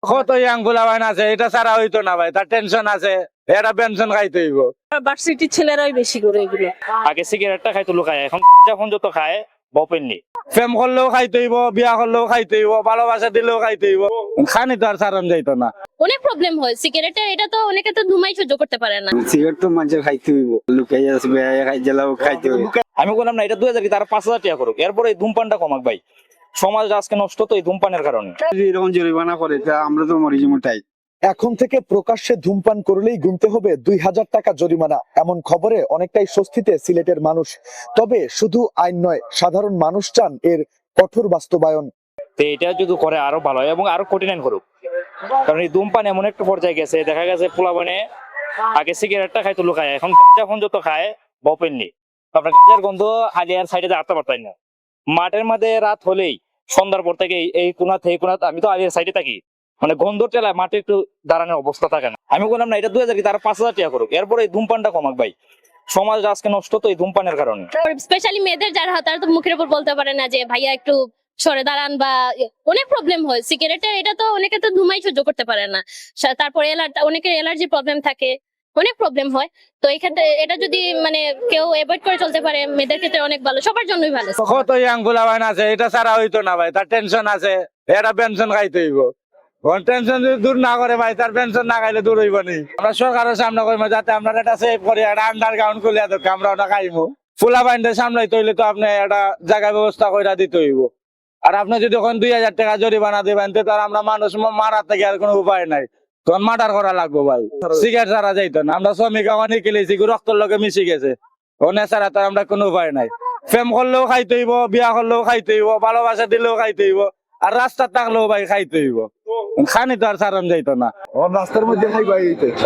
কত ইয়াং পোলাপান আছে, এটা ছাড়া হইতো না ভাই, তার টেনশন আছে, এটা পেনশন খাইতে হইব। ভার্সিটির ছেলেরাই বেশি করে এগুলো। আগে সিগারেটটা খাইতো লুকায়, এখন যখন যত খায় বপেননি। প্রেম করলেও খাইতে হইব, বিয়া করলেও খাইতে হইব, ভালোবাসা দিলেও খাইতে হইব, খানি তো আর ছাড়ান যাইতো না। অনেক প্রবলেম হয় সিগারেটের, এটা তো অনেকে তো ধুমাই সহ্য করতে পারে না। সিগারেট তো মানুষের খাইতে হইব, লুকাই আছে খাই জ্বালাও খাইতে হইব। আমি বললাম না এটা 2000 কি তারা 5000 টাকা করুক, এরপরে এই ধূমপানটা কমাক ভাই। সমাজ আজকে নষ্ট তো এই ধূমপানের কারণে। এরকম জরিমানা করে তা আমরা তো মরি যেমনটাই। এখন থেকে প্রকাশ্যে ধূমপান করলেই গুনতে হবে 2000 টাকা জরিমানা, এমন খবরে অনেকটাই স্বস্তিতে সিলেটের মানুষ। তবে শুধু আইন নয়, সাধারণ মানুষ চান এর কঠোর বাস্তবায়ন। তো এটা যদি করে আরো ভালো হয় এবং আরো কঠিন আইন করুক, কারণ এই ধূমপান এমন একটা পর্যায়ে গেছে, দেখা গেছে পোলাপানে আগে সিগারেটটা খাইতো লুকায়, এখন যখন যত খায় বপেননি। আপনার গাঁজার গন্ধ আগে আর সাইডে আসতে পারতাম না। মাঠের মধ্যে রাত হলেই সন্ধ্যার পর থেকে এই কোনা থেকে কোনা, আমি তো আগের সাইডে থাকি, মানে গন্ধ টেলায় মাঠে একটু দাঁড়ানোর অবস্থা থাকে না। আমি বললাম না এটা 2000 কি তারা 5000 টাকা করুক, এরপরে এই ধূমপানটা কমাক ভাই। সমাজ আজকে নষ্ট তো এই ধূমপানের কারণে। স্পেশালি মেয়েদের যারা হয় তারা তো মুখের উপর বলতে পারে না যে ভাইয়া একটু সরে দাঁড়ান, বা অনেক প্রবলেম হয় সিগারেটের, এটা তো অনেকে তো ধুমাই সহ্য করতে পারে না। তারপরে অনেকের অ্যালার্জি প্রবলেম থাকে, অনেক প্রবলেম হয়। তো এক্ষেত্রে এটা যদি মানে কেউ অ্যাভয়েড করে চলতে পারে, মেয়েদের ক্ষেত্রে অনেক ভালো, সবার জন্যই ভালো। কত ইয়াং পোলাপান আছে, এটা ছাড়া হইতো না ভাই, তার টেনশন আছে, এটা পেনশন খাইতে হইব। টেনশন যদি দূর না করে ভাই, তার পেনশন না খাইলে দূর হইব নি। আমরা সরকারের সামনে করবো যাতে আমরা এটা সেভ করি, একটা আন্ডারগ্রাউন্ড খুলে আমরা ওটা খাইবো। পোলাপানদের সামলাইতে হইলে তো আপনি একটা জায়গা ব্যবস্থা করে দিতে হইব। আর আপনি যদি ওখানে 2000 টাকা জরিমানা দিবেন, তো আর আমরা মানুষ মারার থেকে আর কোনো উপায় নাই, তখন মার্ডার করা লাগবো ভাই। সিগারেট ছাড়া যাইতো না, আমরা শ্রমিক অনেক খেলেছি, রক্তের লোকে মিশে গেছে, ওনে ছাড়া তো আমরা কোনো উপায় নাই। প্রেম করলেও খাইতে হইব, বিয়া করলেও খাইতে হইব, ভালোবাসা দিলেও খাইতে হইব, আর রাস্তা থাকলেও ভাই খাইতে হইব, খানি তো আর ছাড়ান যাইতো না। রাস্তার মধ্যে খাইবা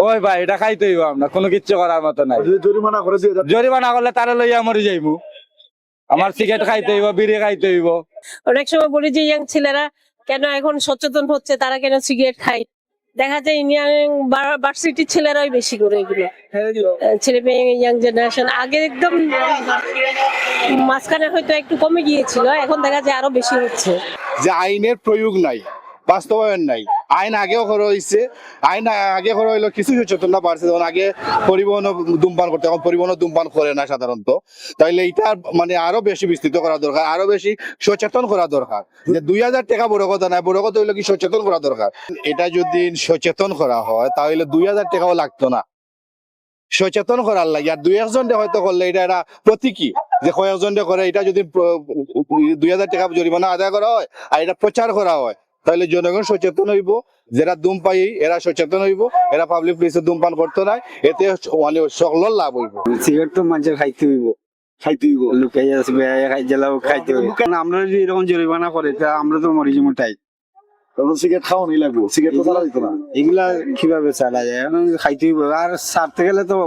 ওই ভাই এটা খাইতে হইব, আমরা কোনো কিচ্ছু করার মতো নাই। জরিমানা করে জরিমানা করলে তারা লইয়া মরি যাইবো, আমার সিগারেট খাইতে হইব, বিড়ি খাইতে হইব। অনেক সময় বলি যে ইয়াং ছেলেরা কেন এখন সচেতন হচ্ছে, তারা কেন সিগারেট খায়। দেখা যায় ইয়াং ভার্সিটির ছেলেরাই বেশি করে এগুলো। ছেলে মেয়ে ইয়াং জেনারেশন আগে একদম মাঝখানে হয়তো একটু কমে গিয়েছিল, এখন দেখা যায় আরো বেশি হচ্ছে। যে আইনের প্রয়োগ নাই, বাস্তবায়ন নাই। আইন আগেও করা হয়েছে, আইন আগে করা হইলো, কিছু সচেতনতা বাড়ছে। যেমন আগে পরিবহন ধূমপান করতে, এখন পরিবহন ধূমপান করে না সাধারণত। তাইলে এটা মানে আরো বেশি বিস্তৃত করা দরকার, আরো বেশি সচেতন করা দরকার। যে 2000 টাকা বড় কথা নাই, বড় কথা হইলো কি সচেতন করা দরকার। এটা যদি সচেতন করা হয় তাহলে 2000 টাকাও লাগতো না সচেতন করার লাগে। আর 2-1 হয়তো করলে এটা একটা প্রতীকী, যে কয়েকজন করে এটা যদি 2000 টাকা জরিমানা আদায় করা হয় আর এটা প্রচার করা হয়, তাহলে জনগণ সচেতন হইব, যারা ধূমপায়ী এরা সচেতন হইব, এরা পাবলিক প্লেসে ধূমপান করতে নাই, এতে মানে সকলের লাভ হইব। সিগারেট তো মানুষের খাইতে হইব, লুকাই আছে খাই জ্বালাও খাইতে হইব। আমরা যদি এরকম জরিমানা করে তা আমরা তো মরি যেমনটাই। সিগারেট খাওয়ানি লাগবো, সিগারেট তো চালা দিত না। এগুলা কিভাবে চালা যায়, এখন খাইতে হইব। আর ছাড়তে গেলে তো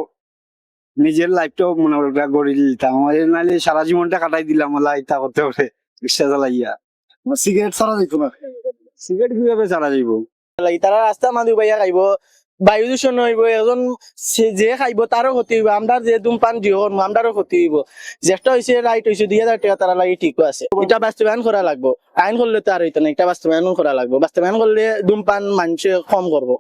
নিজের লাইফটাও মনে করি গড়ে দিতাম, নাহলে সারা জীবনটা কাটাই দিলাম লাইফটা করতে করে রিক্সা চালাইয়া। সিগারেট ছাড়া দিত না। সিগারেট কিভাবে চালা যাইব? তারা রাস্তা মানুষ বাইয়া খাইব, বায়ু দূষণ হইব, এজন যে খাইব তারও ক্ষতি হইব, আমরা যে ধূমপান দিও আমরারও ক্ষতি হইব। যেটা হয়েছে রাইট হয়েছে 2000 টাকা তারা লাগে ঠিক আছে, এটা বাস্তবায়ন করা লাগবো। আইন করলে তো আর হইতো না, এটা বাস্তবায়ন করা লাগবো। বাস্তবায়ন করলে ধূমপান মানুষে কম করবো।